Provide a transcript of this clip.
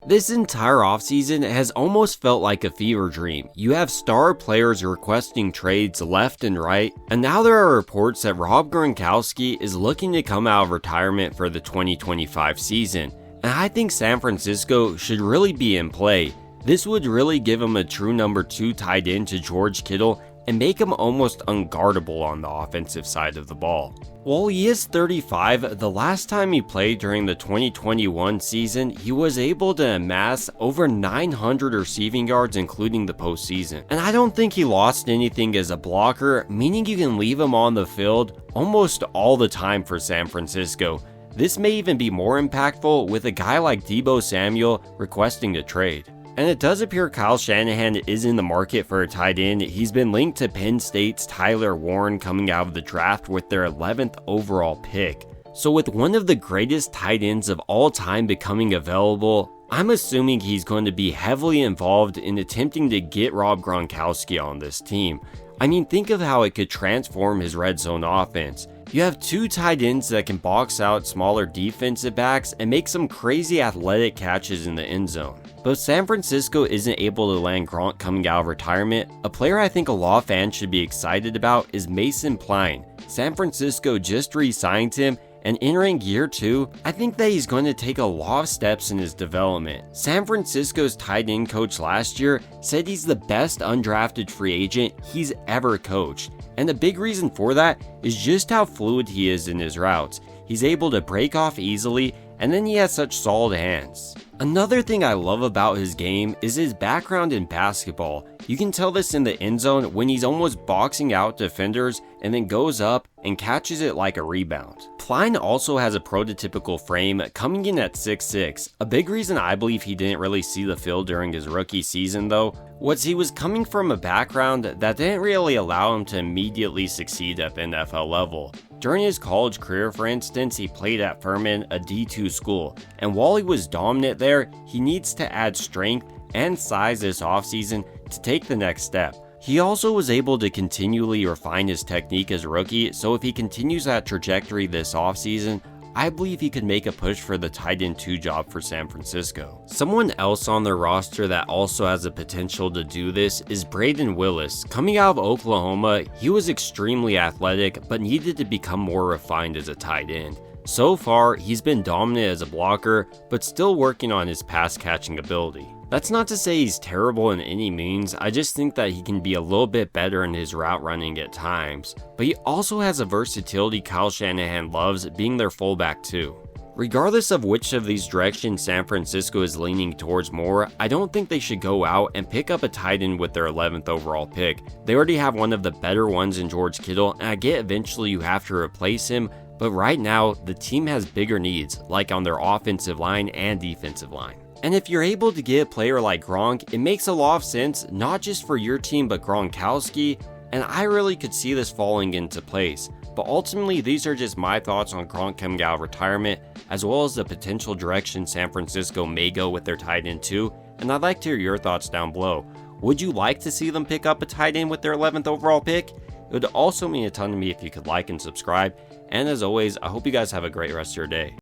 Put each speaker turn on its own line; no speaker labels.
This entire offseason has almost felt like a fever dream. You have star players requesting trades left and right, and now there are reports that Rob Gronkowski is looking to come out of retirement for the 2025 season. And I think San Francisco should really be in play. This would really give him a true number 2 tight end to George Kittle and make him almost unguardable on the offensive side of the ball. While he is 35, the last time he played during the 2021 season, he was able to amass over 900 receiving yards including the postseason. And I don't think he lost anything as a blocker, meaning you can leave him on the field almost all the time for San Francisco. This may even be more impactful with a guy like Deebo Samuel requesting a trade. And it does appear Kyle Shanahan is in the market for a tight end. He's been linked to Penn State's Tyler Warren coming out of the draft with their 11th overall pick. So with one of the greatest tight ends of all time becoming available, I'm assuming he's going to be heavily involved in attempting to get Rob Gronkowski on this team. I mean, think of how it could transform his red zone offense. You have 2 tight ends that can box out smaller defensive backs and make some crazy athletic catches in the end zone. But San Francisco isn't able to land Gronk coming out of retirement. A player I think a lot of fans should be excited about is Mason Pline. San Francisco just re-signed him, and entering year 2, I think that he's going to take a lot of steps in his development. San Francisco's tight end coach last year said he's the best undrafted free agent he's ever coached. And the big reason for that is just how fluid he is in his routes. He's able to break off easily, and then he has such solid hands. Another thing I love about his game is his background in basketball. You can tell this in the end zone when he's almost boxing out defenders and then goes up and catches it like a rebound. Pline also has a prototypical frame, coming in at 6'6". A big reason I believe he didn't really see the field during his rookie season though, was he was coming from a background that didn't really allow him to immediately succeed at the NFL level. During his college career, for instance, he played at Furman, a D2 school, and while he was dominant there, he needs to add strength and size this offseason to take the next step. He also was able to continually refine his technique as a rookie, so if he continues that trajectory this offseason, I believe he could make a push for the tight end 2 job for San Francisco. Someone else on their roster that also has the potential to do this is Brayden Willis. Coming out of Oklahoma, he was extremely athletic but needed to become more refined as a tight end. So far, he's been dominant as a blocker, but still working on his pass catching ability. That's not to say he's terrible in any means, I just think that he can be a little bit better in his route running at times. But he also has a versatility Kyle Shanahan loves, being their fullback too. Regardless of which of these directions San Francisco is leaning towards more, I don't think they should go out and pick up a tight end with their 11th overall pick. They already have one of the better ones in George Kittle, and I get eventually you have to replace him, but right now the team has bigger needs, like on their offensive line and defensive line. And if you're able to get a player like Gronk, it makes a lot of sense, not just for your team but Gronkowski, and I really could see this falling into place. But ultimately, these are just my thoughts on Gronk coming out of retirement, as well as the potential direction San Francisco may go with their tight end too, and I'd like to hear your thoughts down below. Would you like to see them pick up a tight end with their 11th overall pick? It would also mean a ton to me if you could like and subscribe, and as always, I hope you guys have a great rest of your day.